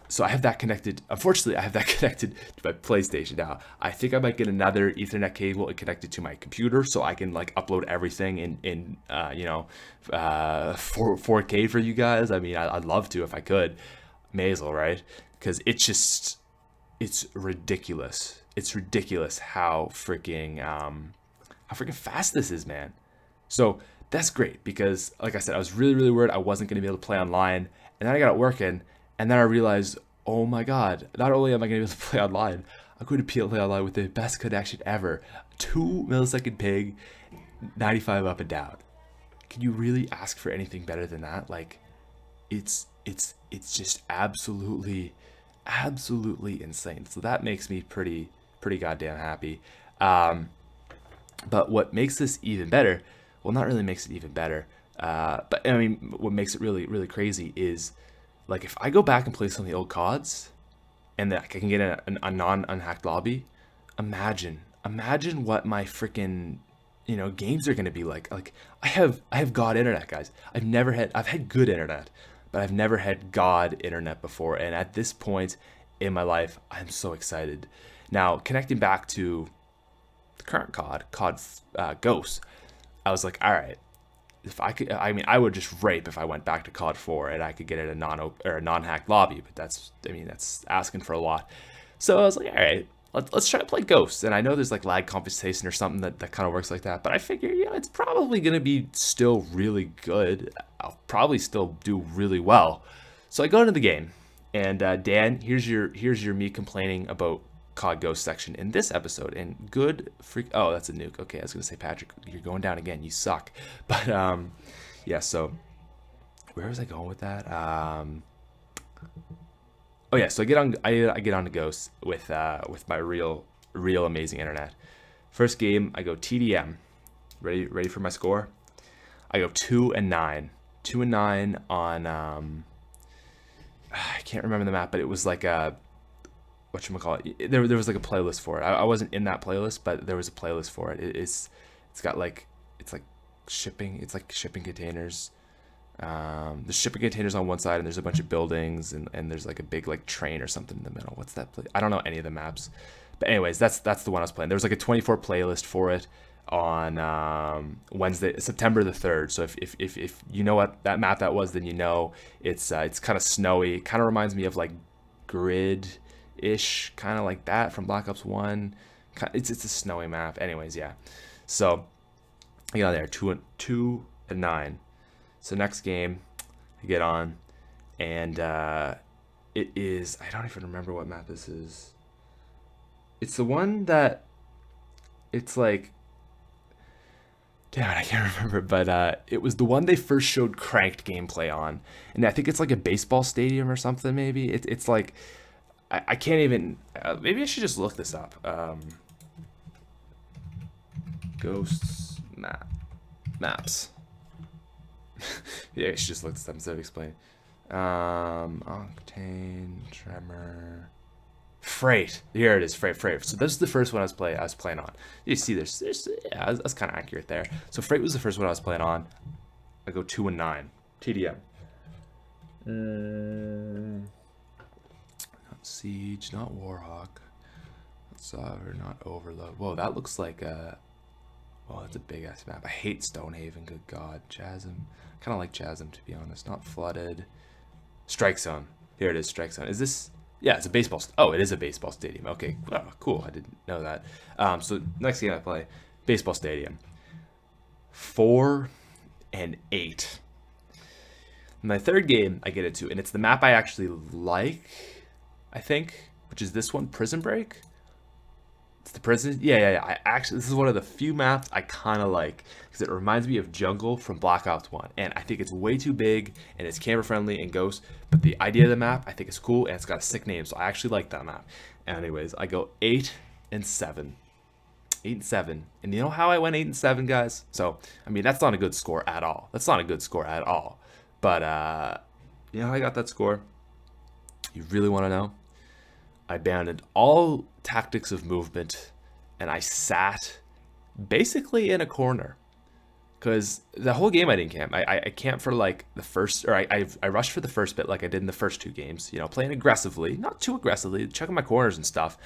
So I have that connected. Unfortunately, I have that connected to my PlayStation now. I think I might get another Ethernet cable and connect it to my computer so I can like upload everything in 4K for you guys. I mean, I'd love to if I could. May as well, right? Because it's ridiculous. It's ridiculous how freaking fast this is, man. So that's great because, like I said, I was really worried I wasn't going to be able to play online, and then I got it working, and then I realized, oh my god, not only am I going to be able to play online, I'm going to be able to play online with the best connection ever. 2 millisecond ping, 95 up and down. Can you really ask for anything better than that? Like, it's just absolutely insane. So that makes me pretty goddamn happy. But what makes this even better, well, not really makes it even better, but I mean, what makes it really crazy is, like, if I go back and play some of the old CODs, and that I can get a non-unhacked lobby, imagine what my freaking games are gonna be like. Like, I have God internet, guys. I've had good internet, but I've never had God internet before. And at this point in my life, I'm so excited. Now, connecting back to the current COD Ghosts, I was like, all right, if I could, I mean, I would just rape if I went back to COD 4 and I could get it a non-hacked lobby, but that's asking for a lot. So I was like, all right, let's try to play Ghosts. And I know there's like lag compensation or something that kind of works like that, but I figure, it's probably going to be still really good. I'll probably still do really well. So I go into the game, and Dan, here's your me complaining about COD Ghost section in this episode. And oh, that's a nuke. Okay, I was gonna say, Patrick, you're going down again, you suck. But yeah, so where was I going with that? Oh yeah, so I get on to Ghost with my real amazing internet. First game, I go TDM. Ready for my score? I go 2-9. 2-9 on I can't remember the map, but it was like a, whatchamacallit, there was like a playlist for it. I wasn't in that playlist, but there was a playlist for it. It's got like, it's like shipping containers. There's shipping containers on one side, and there's a bunch of buildings, and there's like a big like train or something in the middle. What's that place? I don't know any of the maps, but anyways, that's the one I was playing. There was like a 24 playlist for it on Wednesday, September the 3rd. So if you know what that map that was, then it's kind of snowy. It kind of reminds me of like Grid-ish, kind of like that from Black Ops 1. It's a snowy map. Anyways, yeah. So I got there 2-9. So next game I get on, and it is, I don't even remember what map this is. It's the one that it's like, damn it, I can't remember, but it was the one they first showed cranked gameplay on, and I think it's like a baseball stadium or something. Maybe it's like, I can't even. Maybe I should just look this up. Ghosts maps. Yeah, I should just look this up instead of explaining. Octane, Tremor, Freight. Here it is, Freight. So this is the first one I was playing on. You see, there's yeah, that's kind of accurate there. So Freight was the first one I was playing on. I go 2-9. TDM. Not Siege, not Warhawk, not Sovereign, not Overload. Whoa, that looks like a. Oh, that's a big ass map. I hate Stonehaven. Good God, Chasm. Kind of like Chasm, to be honest. Not Flooded. Strike Zone. Here it is. Strike Zone. Is this? Yeah, it's a baseball. Oh, it is a baseball stadium. Okay, oh, cool. I didn't know that. So next game I play, baseball stadium. 4-8. My third game I get into, and it's the map I actually like, I think, which is this one, Prison Break. It's the prison. Yeah. I actually, this is one of the few maps I kind of like because it reminds me of Jungle from Black Ops 1. And I think it's way too big and it's camera friendly and Ghost. But the idea of the map, I think is cool and it's got a sick name. So I actually like that map. Anyways, I go 8 and 7. 8 and 7. And you know how I went 8 and 7, guys? So, I mean, that's not a good score at all. That's not a good score at all. But, you know how I got that score? You really want to know? I abandoned all tactics of movement and I sat basically in a corner because the whole game I didn't camp. I camped for like the first, or I rushed for the first bit like I did in the first 2 games, you know, playing aggressively, not too aggressively, checking my corners and stuff,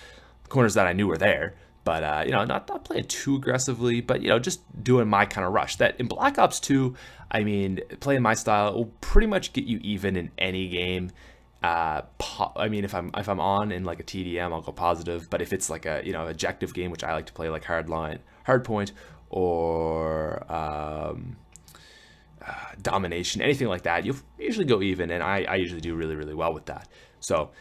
corners that I knew were there, but, you know, not playing too aggressively, but, you know, just doing my kind of rush. That in Black Ops 2, I mean, playing my style will pretty much get you even in any game. I mean, if I'm on in like a TDM, I'll go positive. But if it's like a, you know, objective game, which I like to play like Hardpoint, or domination, anything like that, you'll usually go even, and I usually do really, really well with that. So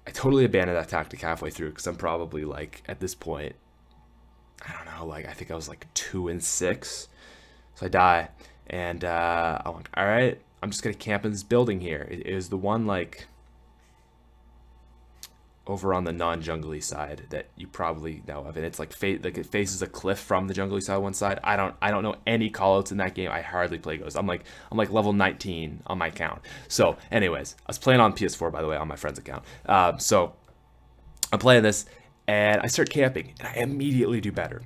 I totally abandoned that tactic halfway through because I'm probably like at this point, I don't know, like I think I was like 2 and 6. So I die, and I'm like, all right, I'm just gonna camp in this building here. It is the one like over on the non-jungly side that you probably know of, and it's like it faces a cliff from the jungly side one side. I don't know any callouts in that game. I hardly play Ghost. I'm like level 19 on my account. So anyways, I was playing on PS4, by the way, on my friend's account. So I'm playing this and I start camping and I immediately do better.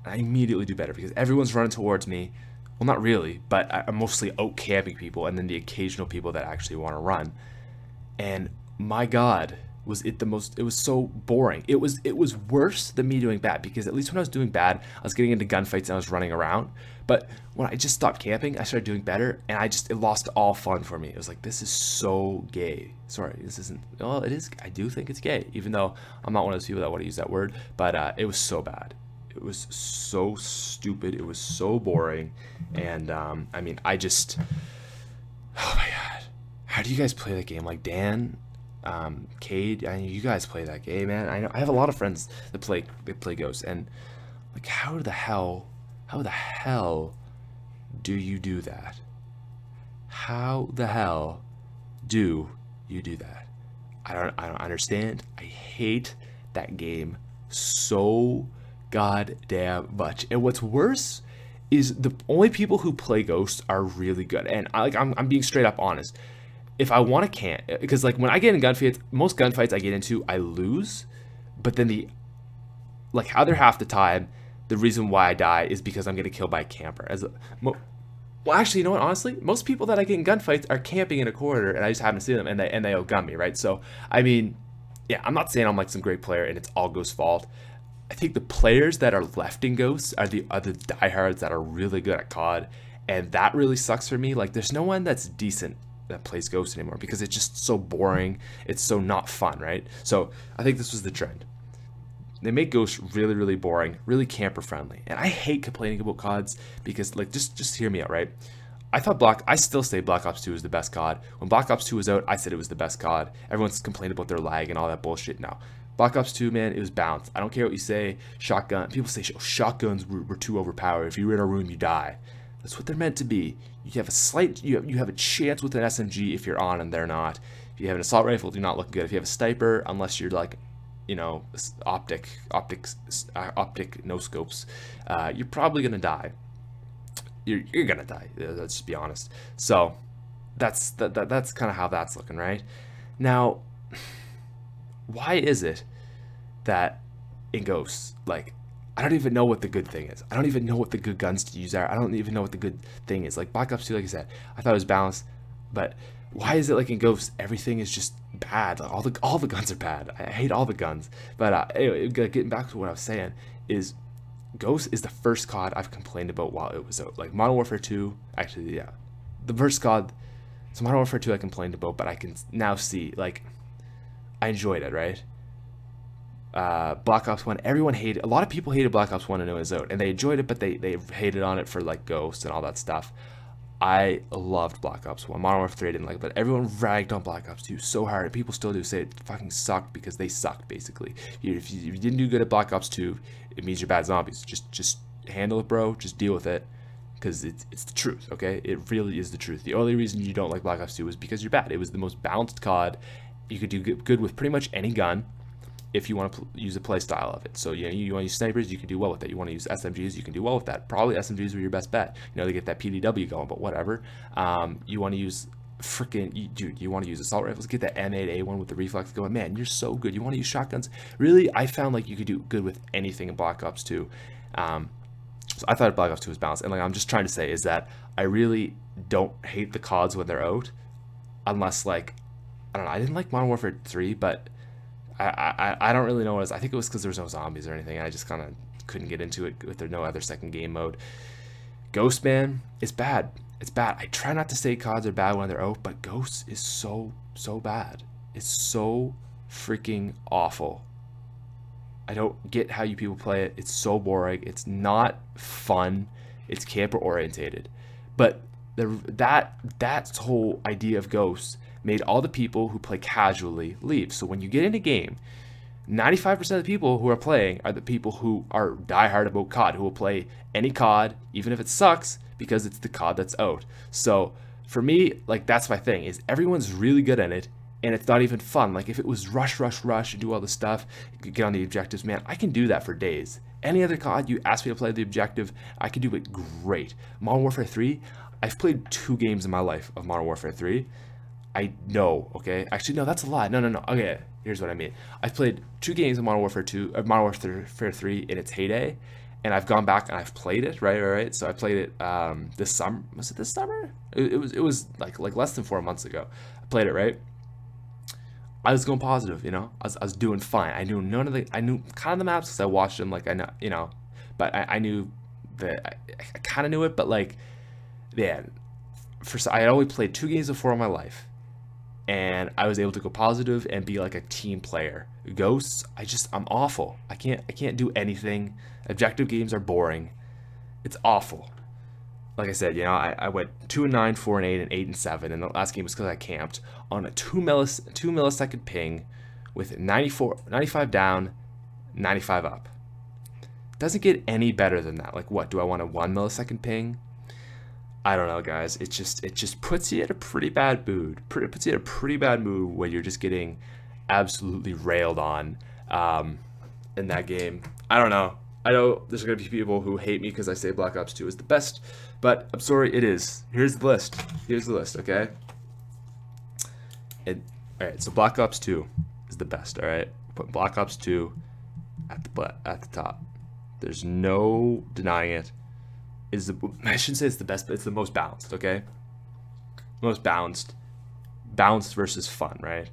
Because everyone's running towards me. Well, not really, but I'm mostly out camping people and then the occasional people that actually want to run. And my God, it was so boring. It was worse than me doing bad, because at least when I was doing bad, I was getting into gunfights and I was running around. But when I just stopped camping, I started doing better, and it lost all fun for me. It was like, this is so gay. Sorry, this isn't, well, it is, I do think it's gay, even though I'm not one of those people that want to use that word, but it was so bad. It was so stupid. It was so boring. And, I mean, oh my God. How do you guys play that game? Like Dan, Cade, I mean, you guys play that game, man. I know I have a lot of friends that play Ghost, and like, how the hell do you do that? How the hell do you do that? I don't understand. I hate that game so goddamn much. And what's worse is the only people who play Ghost are really good. And I'm being straight up honest. If I want to camp, because like when I get in gunfights, most gunfights I get into, I lose. But then other half the time, the reason why I die is because I'm getting killed by a camper. Well, actually, you know what? Honestly, most people that I get in gunfights are camping in a corridor, and I just happen to see them, and they outgun me, right? So, I mean, yeah, I'm not saying I'm like some great player, and it's all Ghost's fault. I think the players that are left in Ghosts are the other diehards that are really good at COD, and that really sucks for me. Like, there's no one that's decent that plays Ghost anymore because it's just so boring. It's so not fun, right? So I think this was the trend. They make Ghost really, really boring, really camper friendly, and I hate complaining about CODs because, like, just hear me out, right? I still say Black Ops 2 is the best COD. When Black Ops 2 was out, I said it was the best COD. Everyone's complaining about their lag and all that bullshit now. Black Ops 2, man, it was balanced. I don't care what you say. Shotgun. People say shotguns were too overpowered. If you're in a room, you die. That's what they're meant to be. You have a chance with an SMG if you're on and they're not. If you have an assault rifle, do not look good. If you have a sniper, unless you're like, you know, optic no scopes, you're probably gonna die. You're gonna die. Let's just be honest. So that's kind of how that's looking, right? Now, why is it that in Ghosts, like, I don't even know what the good thing is. I don't even know what the good guns to use are. I don't even know what the good thing is. Like Black Ops 2, like I said, I thought it was balanced, but why is it like in Ghosts everything is just bad? Like all the guns are bad. I hate all the guns. But anyway, getting back to what I was saying is, Ghost is the first COD I've complained about while it was out. Like Modern Warfare 2, actually, yeah, the first COD. So Modern Warfare 2 I complained about, but I can now see, like, I enjoyed it, right? Black Ops 1, a lot of people hated Black Ops 1 and it was out, and they enjoyed it, but they hated on it for like Ghost and all that stuff. I loved Black Ops 1. Modern Warfare 3 I didn't like, but everyone ragged on Black Ops 2 so hard. People still do say it fucking sucked because they sucked, basically. If you didn't do good at Black Ops 2, it means you're bad zombies. Just handle it, bro. Just deal with it. Because it's the truth, okay? It really is the truth. The only reason you don't like Black Ops 2 is because you're bad. It was the most balanced COD. You could do good with pretty much any gun if you want to use a play style of it. So you want to use snipers, you can do well with that. You want to use SMGs, you can do well with that. Probably SMGs were your best bet. They get that PDW going, but whatever. You want to use you want to use assault rifles, get that M8A1 with the reflex going. Man, you're so good. You want to use shotguns. Really, I found like you could do good with anything in Black Ops 2. So I thought Black Ops 2 was balanced. And like I'm just trying to say is that I really don't hate the CODs when they're out, unless like, I don't know, I didn't like Modern Warfare 3, but I don't really know what it is. I think it was because there was no zombies or anything. I just kind of couldn't get into it with there no other second game mode. Ghost, man, it's bad. It's bad. I try not to say CODs are bad when they're out, but Ghost is so bad. It's so freaking awful. I don't get how you people play it. It's so boring. It's not fun. It's camper orientated. But that whole idea of Ghosts made all the people who play casually leave. So when you get in a game, 95% of the people who are playing are the people who are diehard about COD, who will play any COD, even if it sucks, because it's the COD that's out. So for me, like that's my thing, is everyone's really good at it, and it's not even fun. Like if it was rush and do all the stuff, get on the objectives, man, I can do that for days. Any other COD, you ask me to play the objective, I can do it great. Modern Warfare 3, I've played 2 games in my life of Modern Warfare 3. I know, okay? Actually, no, that's a lie. No. Okay, here's what I mean. I've played 2 games of Modern Warfare 2, Modern Warfare 3 in its heyday, and I've gone back and I've played it, right? So I played it this summer. Was it this summer? It was like less than 4 months ago. I played it, right? I was going positive, I was doing fine. I knew I knew kind of the maps because I watched them, like I know, but I knew that I kind of knew it, but like, man, I had only played 2 games before in my life, and I was able to go positive and be like a team player. Ghosts, I'm awful. I can't do anything. Objective games are boring. It's awful. Like I said, I went 2-9, 4-8, and 8-7, and the last game was because I camped on a 2 millisecond ping with 95 down, 95 up. Doesn't get any better than that. Like, what do I want, a 1 millisecond ping? I don't know, guys. It just puts you in a pretty bad mood. Puts you in a pretty bad mood when you're just getting absolutely railed on in that game. I don't know. I know there's going to be people who hate me because I say Black Ops 2 is the best, but I'm sorry, it is. Here's the list, okay? All right, so Black Ops 2 is the best, all right? Put Black Ops 2 at the top. There's no denying it. I shouldn't say it's the best, but it's the most balanced, okay? Most balanced versus fun, right?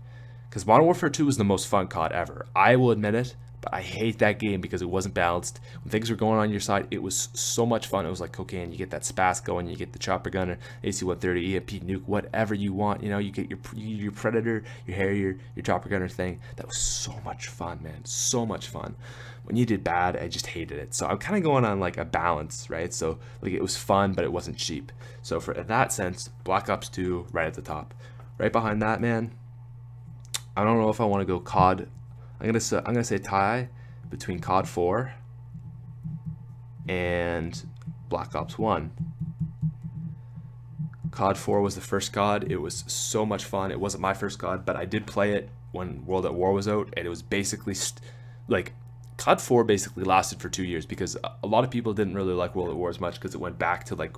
Because Modern Warfare 2 was the most fun COD ever. I will admit it, but I hate that game because it wasn't balanced. When things were going on your side, it was so much fun. It was like cocaine. You get that SPAS going, you get the chopper gunner, AC-130, EMP nuke, whatever you want. You get your Predator, your Harrier, your chopper gunner thing. That was so much fun, man. So much fun. When you did bad, I just hated it. So I'm kind of going on like a balance, right? So like it was fun, but it wasn't cheap. So in that sense, Black Ops 2 right at the top. Right behind that, man, I don't know if I want to go COD. I'm gonna say tie between COD 4 and Black Ops 1. COD 4 was the first COD. It was so much fun. It wasn't my first COD, but I did play it when World at War was out, and it was basically like COD 4 basically lasted for 2 years because a lot of people didn't really like World at War as much because it went back to like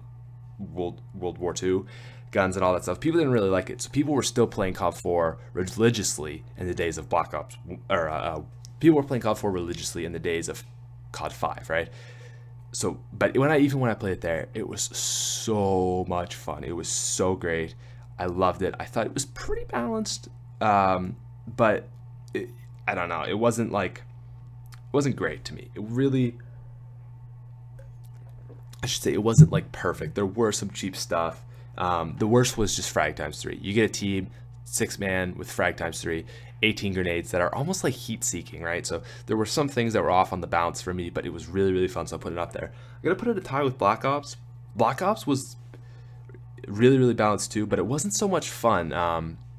World War II, guns and all that stuff. People didn't really like it, so people were still playing COD 4 religiously in the days of Black Ops, or people were playing COD 4 religiously in the days of COD 5, right? So, but when I played it there, it was so much fun. It was so great. I loved it. I thought it was pretty balanced, but I don't know. It wasn't great to me. I should say it wasn't like perfect. There were some cheap stuff. The worst was just frag times 3. You get a team, 6-man with frag times 3, 18 grenades that are almost like heat seeking, right? So there were some things that were off on the balance for me, but it was really, really fun, so I put it up there. I'm gonna put it a tie with Black Ops. Black Ops was really, really balanced too, but it wasn't so much fun.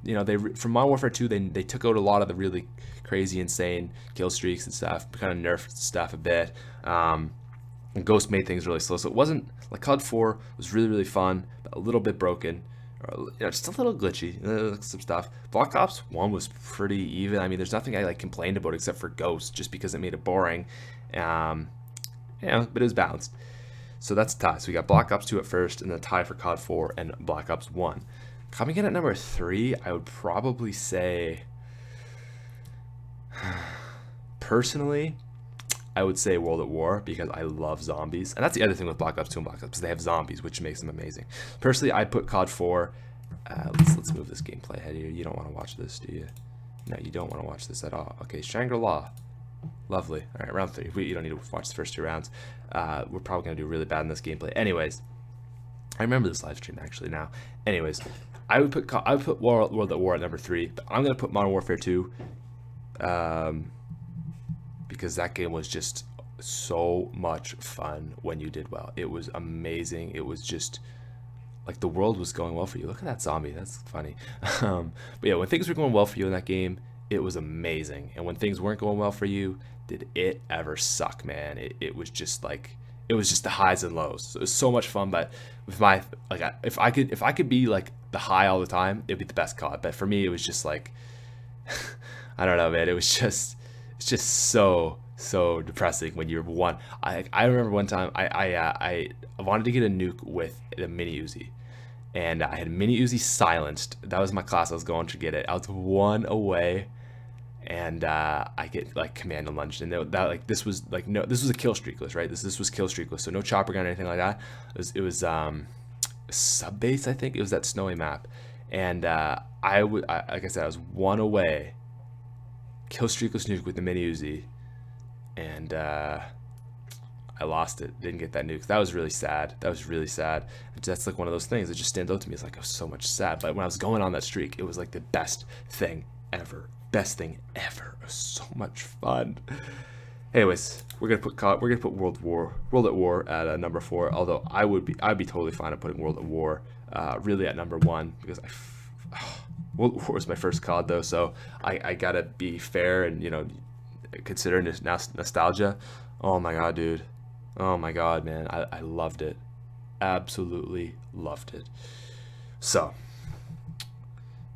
They from Modern Warfare 2, they took out a lot of the really crazy, insane kill streaks and stuff, kind of nerfed stuff a bit. And Ghost made things really slow, so it wasn't like COD 4 was really, really fun, but a little bit broken, or just a little glitchy, some stuff. Black Ops 1 was pretty even. I mean, there's nothing I like complained about except for Ghost, just because it made it boring. But it was balanced. So that's a tie. So we got Black Ops 2 at first, and then a tie for COD 4 and Black Ops 1. Coming in at number 3, I would probably say, personally, I would say World at War, because I love zombies. And that's the other thing with Black Ops 2 and Black Ops, they have zombies, which makes them amazing. Personally, I'd put COD 4. Let's move this gameplay ahead here. You don't want to watch this, do you? No, you don't want to watch this at all. Okay, Shangri-La. Lovely. All right, round 3. You don't need to watch the first 2 rounds. We're probably going to do really bad in this gameplay. Anyways, I remember this live stream actually now. Anyways, I would put World at War at number 3, but I'm going to put Modern Warfare 2 because that game was just so much fun when you did well. It was amazing. It was just like the world was going well for you. Look at that zombie. That's funny. But yeah, when things were going well for you in that game, it was amazing. And when things weren't going well for you, did it ever suck, man? It was just like, it was just the highs and lows. So it was so much fun. But with my, like, if I could be like the high all the time, it'd be the best COD. But for me, it was just like, I don't know, man. It's just so depressing when you're one. I remember one time I wanted to get a nuke with a mini Uzi, and I had mini Uzi silenced. That was my class I was going to get it. I was 1 away, and I get like command and lunged, and this was a kill streakless, right? This was kill streakless, so no chopper gun or anything like that. It was sub base, I think. It was that snowy map, and like I said, I was 1 away. Kill streakless nuke with the mini Uzi, and I lost it. Didn't get that nuke. That was really sad. That's like one of those things that just stands out to me. It's like, I was so much sad. But when I was going on that streak, it was like the best thing ever. It was so much fun. Anyways, we're gonna put World at War at number 4. Although I'd be totally fine at putting World at War really at number 1, because World at War was my first COD though, so I gotta be fair and consider nostalgia. Oh my god, dude. Oh my god, man. I loved it. Absolutely loved it. So,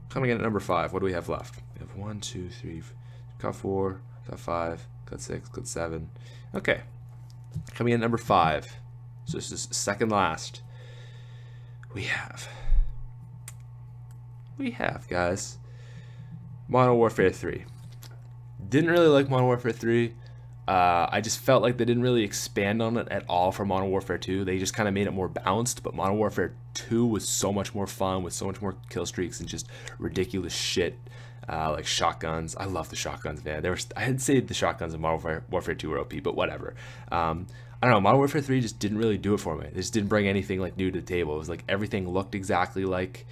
coming in at number 5, what do we have left? We have 1, 2, 3, got 4, got 5, got 6, got 7. Okay. Coming in at number 5. So this is second last. We have, guys, Modern Warfare 3. Didn't really like Modern Warfare 3. I just felt like they didn't really expand on it at all for Modern Warfare 2. They just kind of made it more balanced, but Modern Warfare 2 was so much more fun with so much more kill streaks and just ridiculous shit, like shotguns. I love the shotguns, man. I had said the shotguns in Modern Warfare 2 were OP, but whatever. I don't know, Modern Warfare 3 just didn't really do it for me. They just didn't bring anything like new to the table. It was like everything looked exactly like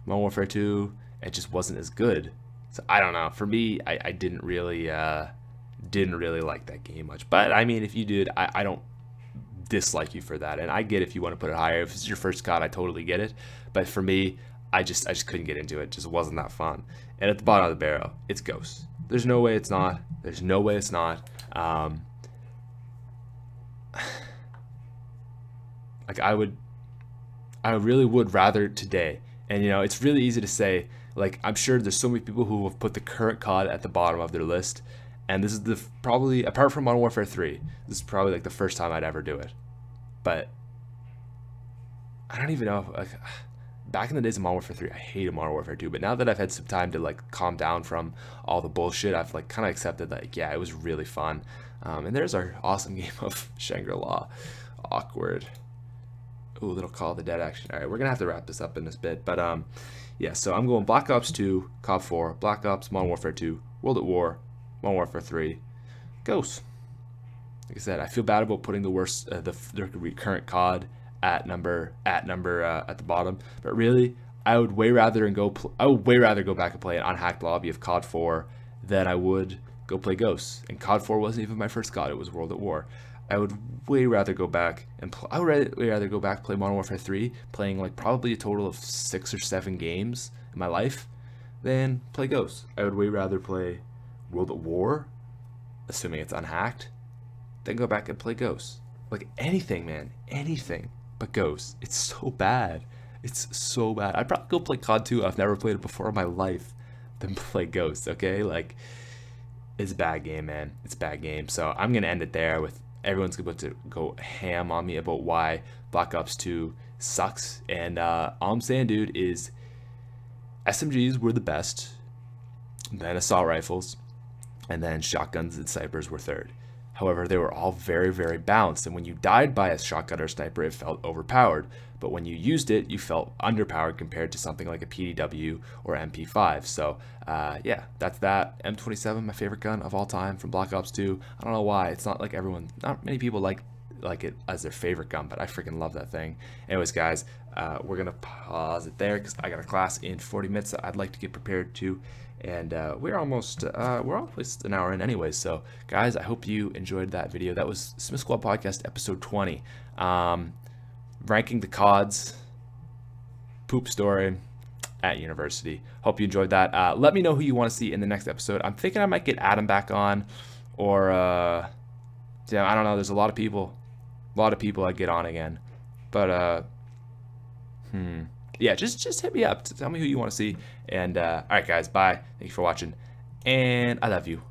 Modern Warfare 2. It just wasn't as good. So I don't know. For me, I didn't really like that game much. But I mean, if you did, I don't dislike you for that. And I get if you want to put it higher. If it's your first COD, I totally get it. But for me, I just couldn't get into it. It just wasn't that fun. And at the bottom of the barrel, it's Ghost. There's no way it's not. Like I really would rather today. And it's really easy to say, like, I'm sure there's so many people who have put the current COD at the bottom of their list, and this is probably, apart from Modern Warfare 3, this is probably like the first time I'd ever do it. But I don't even know, like, back in the days of Modern Warfare 3, I hated Modern Warfare 2, but now that I've had some time to like calm down from all the bullshit, I've like kind of accepted that, like, yeah, it was really fun. And there's our awesome game of Shangri-La. Awkward. Ooh, little Call of the Dead action. All right, we're gonna have to wrap this up in this bit, but yeah. So I'm going Black Ops 2, COD 4, Black Ops, Modern Warfare 2, World at War, Modern Warfare 3, Ghost. Like I said, I feel bad about putting the worst, the current COD at the bottom, but really, I would way rather go back and play an unhacked lobby of COD 4 than I would go play Ghost. And COD 4 wasn't even my first COD; it was World at War. I would way rather go back and I would way rather go back play Modern Warfare 3, playing like probably a total of 6 or 7 games in my life, than play Ghosts. I would way rather play World at War, assuming it's unhacked, than go back and play Ghosts. Like anything, man, anything but Ghosts. It's so bad. It's so bad. I'd probably go play COD 2. I've never played it before in my life, than play Ghosts. Okay, like it's a bad game, man. It's a bad game. So I'm gonna end it there with everyone's about to go ham on me about why Black Ops 2 sucks. And all I'm saying, dude, is SMGs were the best, then assault rifles, and then shotguns and snipers were third. However, they were all very, very balanced. And when you died by a shotgun or sniper, it felt overpowered. But when you used it, you felt underpowered compared to something like a PDW or MP5. So, yeah, that's that. M27, my favorite gun of all time from Black Ops 2. I don't know why. It's not like not many people like it as their favorite gun, but I freaking love that thing. Anyways, guys, we're going to pause it there because I got a class in 40 minutes that I'd like to get prepared to. And we're almost an hour in anyways. So, guys, I hope you enjoyed that video. That was SmithSquad Podcast episode 20. Ranking the CODs, poop story at university. Hope you enjoyed that. Let me know who you want to see in the next episode. I'm thinking I might get Adam back on, or yeah, I don't know. There's a lot of people I'd get on again, but yeah, just hit me up to tell me who you want to see. And all right, guys, bye. Thank you for watching, and I love you.